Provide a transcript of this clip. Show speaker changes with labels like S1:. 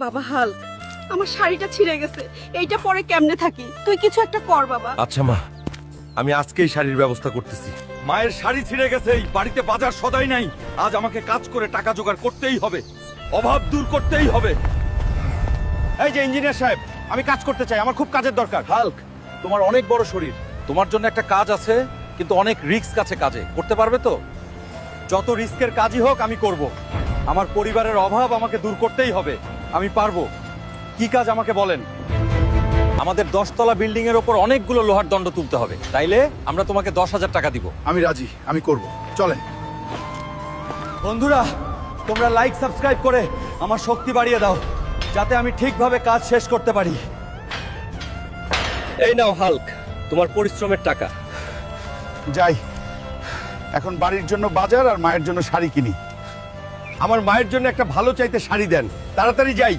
S1: বাবা হাল্ক, আমার শাড়িটা ছিঁড়ে গেছে, এইটা পরে কেমনে থাকি? তুই কিছু একটা কর বাবা।
S2: আচ্ছা মা, আমি আজকেই শাড়ির ব্যবস্থা করতেছি। মায়ের শাড়ি ছিঁড়ে গেছে, এই বাড়িতে বাজার সদাই নাই। আজ আমাকে কাজ করে টাকা জোগাড় করতেই হবে, অভাব দূর করতেই হবে।
S3: এই যে ইঞ্জিনিয়ার সাহেব, আমি কাজ করতে চাই, আমার খুব কাজের দরকার।
S2: হাল্ক, তোমার অনেক বড় শরীর, তোমার জন্য একটা কাজ আছে, কিন্তু অনেক রিস্ক আছে কাজে। করতে পারবে তো?
S3: যত রিস্কের কাজই হোক আমি করব। আমার পরিবারের অভাব আমাকে দূর করতেই হবে, আমি পারবো। কি কাজ আমাকে বলেন।
S2: আমাদের 10 তলা বিল্ডিং এর ওপর অনেকগুলো লোহার দণ্ড তুলতে হবে, তাইলে আমরা তোমাকে 10,000 টাকা দিব।
S4: আমি রাজি, আমি করব, চলেন।
S3: বন্ধুরা, তোমরা লাইক সাবস্ক্রাইব করে আমার শক্তি বাড়িয়ে দাও, যাতে আমি ঠিকভাবে কাজ শেষ করতে পারি।
S2: এই নাও হাল্ক, তোমার পরিশ্রমের টাকা।
S4: যাই, এখন বাড়ির জন্য বাজার আর মায়ের জন্য শাড়ি কিনি।
S2: আমার মায়ের জন্য একটা ভালো চাইতে শাড়ি দেন, তাড়াতাড়ি যাই।